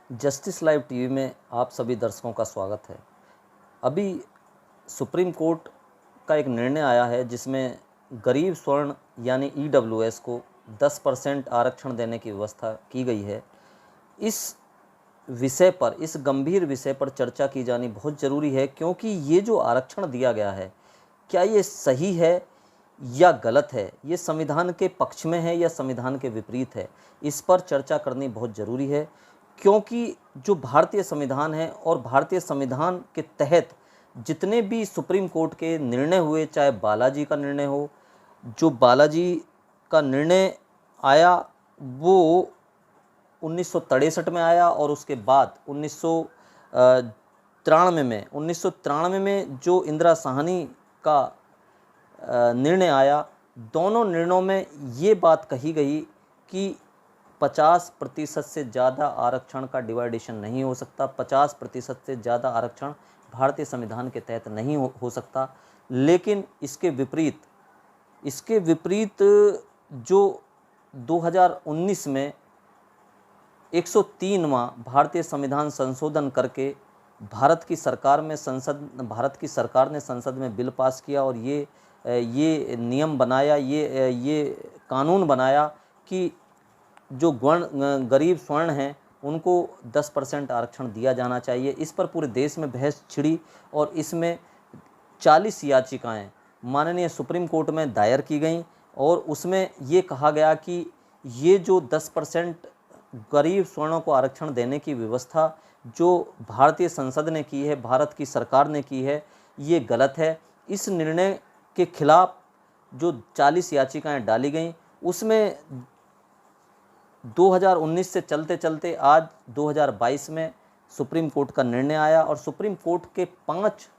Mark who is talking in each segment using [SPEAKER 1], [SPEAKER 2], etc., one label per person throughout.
[SPEAKER 1] Justice live TV में आप सभी दर्शकों का स्वागत है। अभी सुप्रीम कोर्ट का एक निर्णय आया है जिसमें गरीब स्वर्ण यानी ईडब्ल्यूएस को 10% आरक्षण देने की व्यवस्था की गई है। इस विषय पर, इस गंभीर विषय पर चर्चा की जानी बहुत ज़रूरी है, क्योंकि ये जो आरक्षण दिया गया है, क्या ये सही है या गलत है, ये संविधान के पक्ष में है या संविधान के विपरीत है। इस पर चर्चा करनी बहुत ज़रूरी है, क्योंकि जो भारतीय संविधान है और भारतीय संविधान के तहत जितने भी सुप्रीम कोर्ट के निर्णय हुए, चाहे बालाजी का निर्णय हो, जो बालाजी का निर्णय आया वो 1963 में आया, और उसके बाद 1993 में जो इंदिरा साहनी का निर्णय आया, दोनों निर्णयों में ये बात कही गई कि 50% से ज़्यादा आरक्षण का डिवाइडेशन नहीं हो सकता, 50% से ज़्यादा आरक्षण भारतीय संविधान के तहत नहीं हो सकता। लेकिन इसके विपरीत जो 2019 में 103वां भारतीय संविधान संशोधन करके भारत की सरकार ने संसद में बिल पास किया और ये नियम बनाया, ये कानून बनाया कि जो गरीब स्वर्ण हैं उनको 10% आरक्षण दिया जाना चाहिए। इस पर पूरे देश में बहस छिड़ी और इसमें 40 याचिकाएं माननीय सुप्रीम कोर्ट में दायर की गईं, और उसमें ये कहा गया कि ये जो 10% गरीब स्वर्णों को आरक्षण देने की व्यवस्था जो भारतीय संसद ने की है, भारत की सरकार ने की है, ये गलत है। इस निर्णय के खिलाफ जो 40 याचिकाएं डाली गईं, उसमें 2019 से चलते चलते आज 2022 में सुप्रीम कोर्ट का निर्णय आया, और सुप्रीम कोर्ट के 5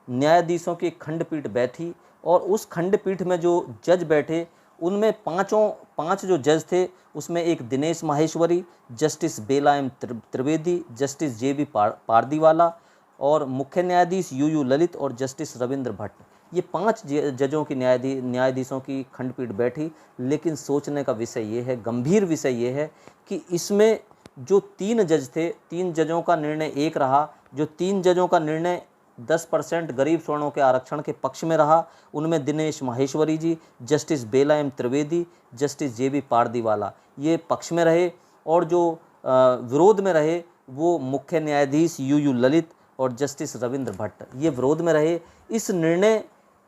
[SPEAKER 1] न्यायाधीशों की खंडपीठ बैठी, और उस खंडपीठ में जो जज बैठे उनमें 5 जो जज थे, उसमें एक Dinesh Maheshwari, justice Bela M Trivedi, justice JB Pardiwala और मुख्य न्यायाधीश UU ललित और जस्टिस रविंद्र भट्ट, ये 5 जजों की न्यायाधीशों की खंडपीठ बैठी। लेकिन सोचने का विषय ये है, गंभीर विषय ये है कि इसमें जो 3 जज थे, 3 जजों का निर्णय एक रहा। जो 3 जजों का निर्णय 10% गरीब स्वर्णों के आरक्षण के पक्ष में रहा, उनमें Dinesh Maheshwari ji, justice Bela M Trivedi, justice JB Pardiwala ये पक्ष में रहे, और जो विरोध में रहे वो मुख्य न्यायाधीश UU ललित और जस्टिस रविंद्र भट्ट ये विरोध में रहे। इस निर्णय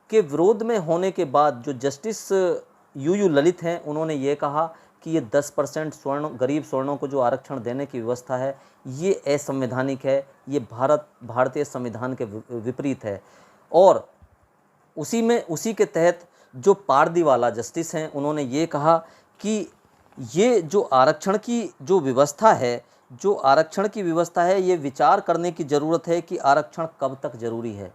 [SPEAKER 1] के विरोध में होने के बाद जो जस्टिस UU ललित हैं, उन्होंने ये कहा कि ये 10% गरीब स्वर्णों को जो आरक्षण देने की व्यवस्था है, ये असंवैधानिक है, ये भारतीय संविधान के विपरीत है। और उसी के तहत जो पारदीवाला जस्टिस हैं, उन्होंने ये कहा कि ये जो आरक्षण की व्यवस्था है, ये विचार करने की ज़रूरत है कि आरक्षण कब तक ज़रूरी है।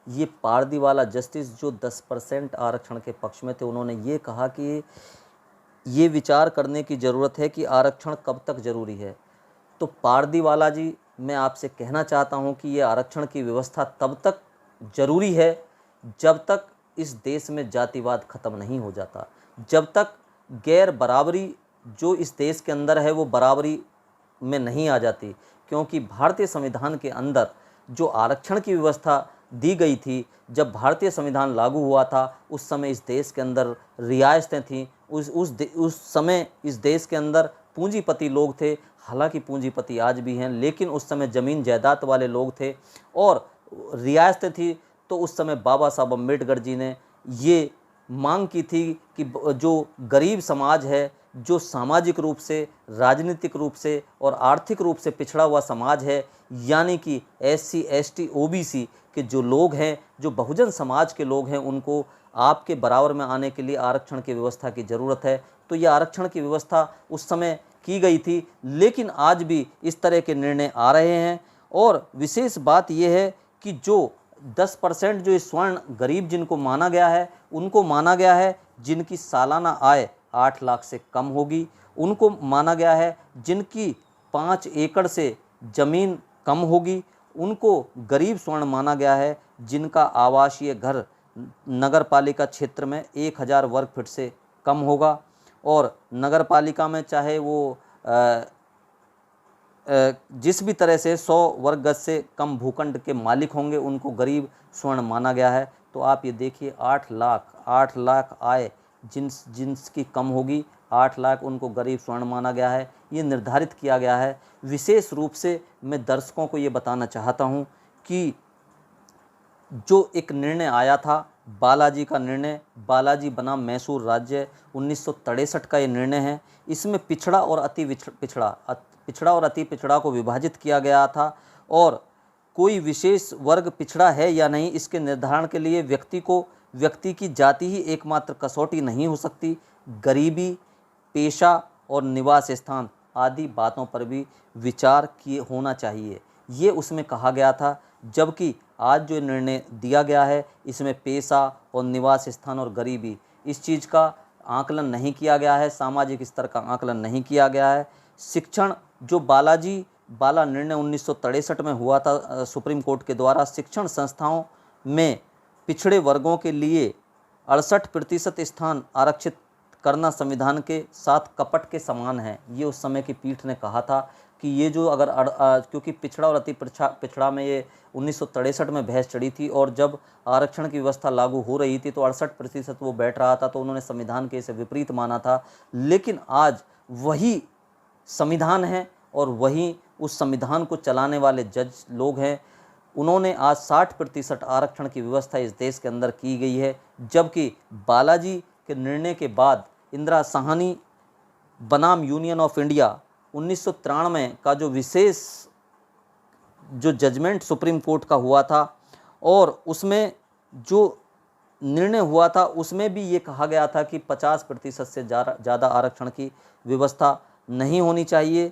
[SPEAKER 1] ये पारदीवाला जस्टिस जो 10% आरक्षण के पक्ष में थे, उन्होंने ये कहा कि ये विचार करने की ज़रूरत है कि आरक्षण कब तक ज़रूरी है। तो पारदीवाला जी, मैं आपसे कहना चाहता हूँ कि ये आरक्षण की व्यवस्था तब तक ज़रूरी है जब तक इस देश में जातिवाद ख़त्म नहीं हो जाता, जब तक गैर बराबरी जो इस देश के अंदर है वो बराबरी में नहीं आ जाती। क्योंकि भारतीय संविधान के अंदर जो आरक्षण की व्यवस्था दी गई थी, जब भारतीय संविधान लागू हुआ था, उस समय इस देश के अंदर रियासतें थीं। उस समय इस देश के अंदर पूंजीपति लोग थे। हालांकि पूंजीपति आज भी हैं, लेकिन उस समय ज़मीन जायदाद वाले लोग थे और रियासतें थी। तो उस समय बाबा साहब अम्बेडकर जी ने ये मांग की थी कि जो गरीब समाज है, जो सामाजिक रूप से, राजनीतिक रूप से और आर्थिक रूप से पिछड़ा हुआ समाज है, यानी कि SC ST OBC के जो लोग हैं, जो बहुजन समाज के लोग हैं, उनको आपके बराबर में आने के लिए आरक्षण की व्यवस्था की ज़रूरत है। तो ये आरक्षण की व्यवस्था उस समय की गई थी, लेकिन आज भी इस तरह के निर्णय आ रहे हैं। और विशेष बात यह है कि जो 10% जो स्वर्ण गरीब जिनको माना गया है, उनको माना गया है जिनकी सालाना आय 8 लाख से कम होगी, उनको माना गया है जिनकी 5 एकड़ से ज़मीन कम होगी, उनको गरीब स्वर्ण माना गया है जिनका आवासीय घर नगर पालिका क्षेत्र में 1000 वर्ग फीट से कम होगा, और नगर पालिका में चाहे वो जिस भी तरह से 100 वर्ग गज से कम भूखंड के मालिक होंगे उनको गरीब स्वर्ण माना गया है। तो आप ये देखिए 8 लाख आय जिनकी कम होगी 8 लाख उनको गरीब स्वर्ण माना गया है, ये निर्धारित किया गया है। विशेष रूप से मैं दर्शकों को ये बताना चाहता हूँ कि जो एक निर्णय आया था बालाजी का निर्णय, बालाजी बनाम मैसूर राज्य 1963 का ये निर्णय है। इसमें पिछड़ा और अति पिछड़ा को विभाजित किया गया था और कोई विशेष वर्ग पिछड़ा है या नहीं इसके निर्धारण के लिए व्यक्ति की जाति ही एकमात्र कसौटी नहीं हो सकती, गरीबी, पेशा और निवास स्थान आदि बातों पर भी विचार किए होना चाहिए, ये उसमें कहा गया था। जबकि आज जो निर्णय दिया गया है इसमें पेशा और निवास स्थान और गरीबी इस चीज़ का आकलन नहीं किया गया है, सामाजिक स्तर का आकलन नहीं किया गया है। शिक्षण जो बाला निर्णय 1963 में हुआ था सुप्रीम कोर्ट के द्वारा, शिक्षण संस्थाओं में पिछड़े वर्गों के लिए 68% स्थान आरक्षित करना संविधान के साथ कपट के समान है, ये उस समय की पीठ ने कहा था कि ये जो क्योंकि पिछड़ा और अति पिछड़ा में ये 1963 में बहस चढ़ी थी और जब आरक्षण की व्यवस्था लागू हो रही थी तो 68% वो बैठ रहा था, तो उन्होंने संविधान के इसे विपरीत माना था। लेकिन आज वही संविधान है और वही उस संविधान को चलाने वाले जज लोग हैं, उन्होंने आज 60% आरक्षण की व्यवस्था इस देश के अंदर की गई है। जबकि बालाजी के निर्णय के बाद इंदिरा साहनी बनाम यूनियन ऑफ इंडिया 1993 का जो विशेष जो जजमेंट सुप्रीम कोर्ट का हुआ था और उसमें जो निर्णय हुआ था उसमें भी ये कहा गया था कि 50% से ज़्यादा आरक्षण की व्यवस्था नहीं होनी चाहिए।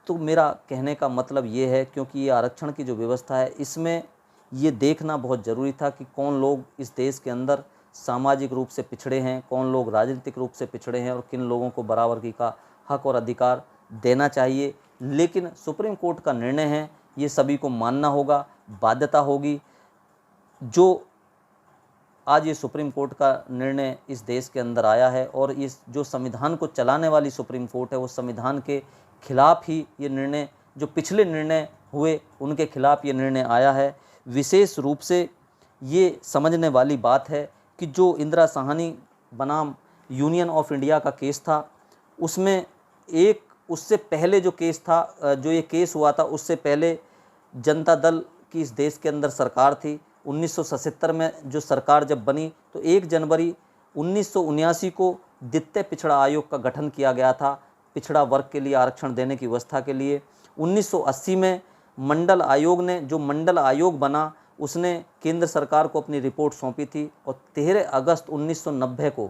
[SPEAKER 1] तो मेरा कहने का मतलब ये है, क्योंकि ये आरक्षण की जो व्यवस्था है इसमें ये देखना बहुत ज़रूरी था कि कौन लोग इस देश के अंदर सामाजिक रूप से पिछड़े हैं, कौन लोग राजनीतिक रूप से पिछड़े हैं और किन लोगों को बराबरी का हक और अधिकार देना चाहिए। लेकिन सुप्रीम कोर्ट का निर्णय है, ये सभी को मानना होगा, बाध्यता होगी। जो आज ये सुप्रीम कोर्ट का निर्णय इस देश के अंदर आया है और इस जो संविधान को चलाने वाली सुप्रीम कोर्ट है वो संविधान के खिलाफ ही ये निर्णय, जो पिछले निर्णय हुए उनके खिलाफ ये निर्णय आया है। विशेष रूप से ये समझने वाली बात है कि जो इंदिरा साहनी बनाम यूनियन ऑफ इंडिया का केस था उसमें उससे पहले जो केस था, जो ये केस हुआ था उससे पहले जनता दल की इस देश के अंदर सरकार थी। 1977 में जो सरकार जब बनी तो 1 जनवरी 1979 को द्वितीय पिछड़ा आयोग का गठन किया गया था पिछड़ा वर्ग के लिए आरक्षण देने की व्यवस्था के लिए। 1980 में मंडल आयोग ने, जो मंडल आयोग बना उसने केंद्र सरकार को अपनी रिपोर्ट सौंपी थी और 13 अगस्त 1990 को,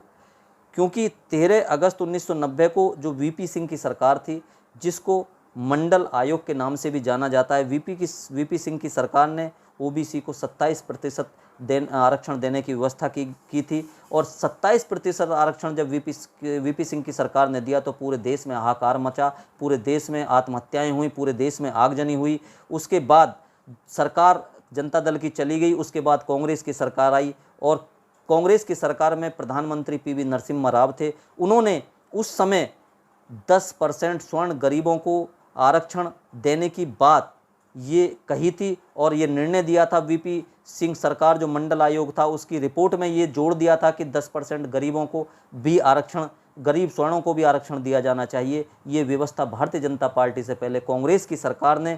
[SPEAKER 1] क्योंकि 13 अगस्त 1990 को जो वीपी सिंह की सरकार थी जिसको मंडल आयोग के नाम से भी जाना जाता है, वीपी सिंह की सरकार ने ओबीसी को 27% आरक्षण देने की व्यवस्था की थी और 27% आरक्षण जब वीपी सिंह की सरकार ने दिया तो पूरे देश में हाहाकार मचा, पूरे देश में आत्महत्याएं हुई, पूरे देश में आगजनी हुई। उसके बाद सरकार जनता दल की चली गई, उसके बाद कांग्रेस की सरकार आई और कांग्रेस की सरकार में प्रधानमंत्री पीवी नरसिम्हा राव थे। उन्होंने उस समय 10% स्वर्ण गरीबों को आरक्षण देने की बात ये कही थी और ये निर्णय दिया था। वीपी सिंह सरकार जो मंडल आयोग था उसकी रिपोर्ट में ये जोड़ दिया था कि 10% गरीबों को भी आरक्षण, गरीब स्वर्णों को भी आरक्षण दिया जाना चाहिए। ये व्यवस्था भारतीय जनता पार्टी से पहले कांग्रेस की सरकार ने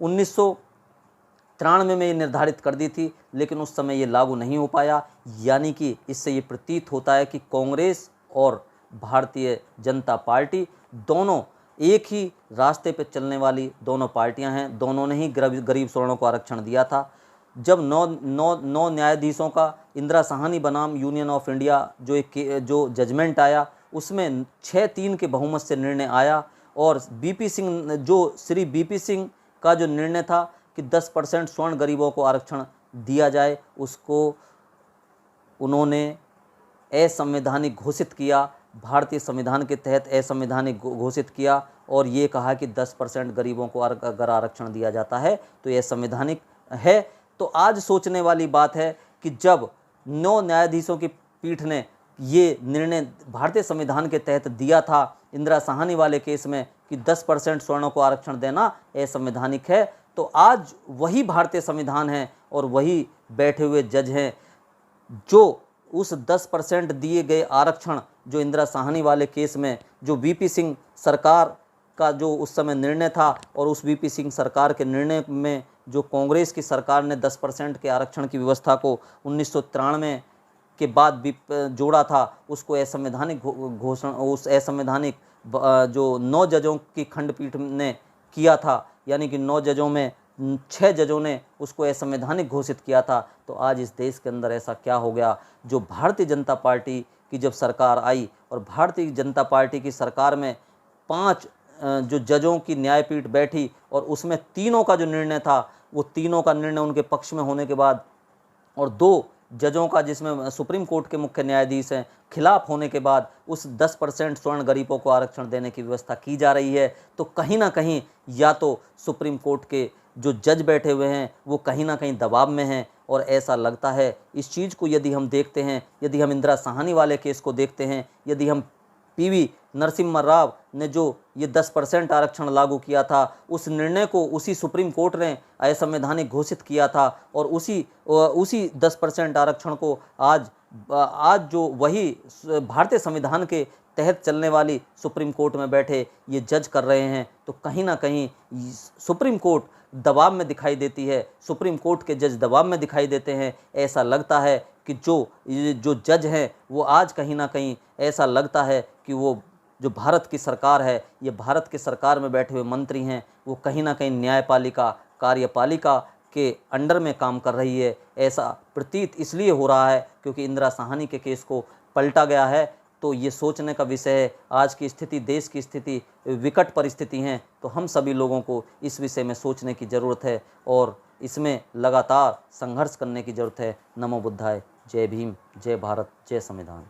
[SPEAKER 1] 1993 में ये निर्धारित कर दी थी, लेकिन उस समय ये लागू नहीं हो पाया। यानी कि इससे ये प्रतीत होता है कि कांग्रेस और भारतीय जनता पार्टी दोनों एक ही रास्ते पर चलने वाली दोनों पार्टियां हैं। दोनों ने ही गरीब स्वर्णों को आरक्षण दिया था। जब नौ न्यायाधीशों का इंदिरा साहनी बनाम यूनियन ऑफ इंडिया जो जजमेंट आया उसमें 6-3 के बहुमत से निर्णय आया और श्री बीपी सिंह का जो निर्णय था कि 10% स्वर्ण गरीबों को आरक्षण दिया जाए, उसको उन्होंने असंवैधानिक घोषित किया, भारतीय संविधान के तहत असंवैधानिक घोषित किया और ये कहा कि 10% गरीबों को अगर आरक्षण दिया जाता है तो यह संवैधानिक है। तो आज सोचने वाली बात है कि जब 9 न्यायाधीशों की पीठ ने ये निर्णय भारतीय संविधान के तहत दिया था इंदिरा साहनी वाले केस में कि 10% सवर्णों को आरक्षण देना असंवैधानिक है, तो आज वही भारतीय संविधान है और वही बैठे हुए जज हैं जो उस 10% दिए गए आरक्षण जो इंदिरा साहनी वाले केस में जो वीपी सिंह सरकार का जो उस समय निर्णय था और उस वीपी सिंह सरकार के निर्णय में जो कांग्रेस की सरकार ने 10% के आरक्षण की व्यवस्था को 1993 के बाद भी जोड़ा था, उसको असंवैधानिक घोषणा उस असंवैधानिक जो 9 जजों की खंडपीठ ने किया था, यानी कि 9 जजों में 6 जजों ने उसको असंवैधानिक घोषित किया था। तो आज इस देश के अंदर ऐसा क्या हो गया, जो भारतीय जनता पार्टी की जब सरकार आई और भारतीय जनता पार्टी की सरकार में 5 जो जजों की न्यायपीठ बैठी और उसमें तीनों का जो निर्णय था वो तीनों का निर्णय उनके पक्ष में होने के बाद और 2 जजों का जिसमें सुप्रीम कोर्ट के मुख्य न्यायाधीश हैं खिलाफ होने के बाद उस 10% स्वर्ण गरीबों को आरक्षण देने की व्यवस्था की जा रही है, तो कहीं ना कहीं या तो सुप्रीम कोर्ट के जो जज बैठे हुए हैं वो कहीं ना कहीं दबाव में हैं। और ऐसा लगता है इस चीज़ को यदि हम देखते हैं, यदि हम इंदिरा साहनी वाले केस को देखते हैं, यदि हम पीवी नरसिम्हा राव ने जो ये 10% आरक्षण लागू किया था उस निर्णय को उसी सुप्रीम कोर्ट ने असंवैधानिक घोषित किया था और उसी 10% आरक्षण को आज जो वही भारतीय संविधान के तहत चलने वाली सुप्रीम कोर्ट में बैठे ये जज कर रहे हैं, तो कहीं ना कहीं सुप्रीम कोर्ट दबाव में दिखाई देती है, सुप्रीम कोर्ट के जज दबाव में दिखाई देते हैं। ऐसा लगता है कि जो जज हैं वो आज कहीं ना कहीं ऐसा लगता है कि वो जो भारत की सरकार है, ये भारत की सरकार में बैठे हुए मंत्री हैं, वो कहीं ना कहीं न्यायपालिका कार्यपालिका के अंडर में काम कर रही है। ऐसा प्रतीत इसलिए हो रहा है क्योंकि इंदिरा साहनी के केस को पलटा गया है। तो ये सोचने का विषय है, आज की स्थिति, देश की स्थिति विकट परिस्थिति हैं, तो हम सभी लोगों को इस विषय में सोचने की ज़रूरत है और इसमें लगातार संघर्ष करने की ज़रूरत है। नमो बुद्धाय। जय भीम, जय भारत, जय संविधान।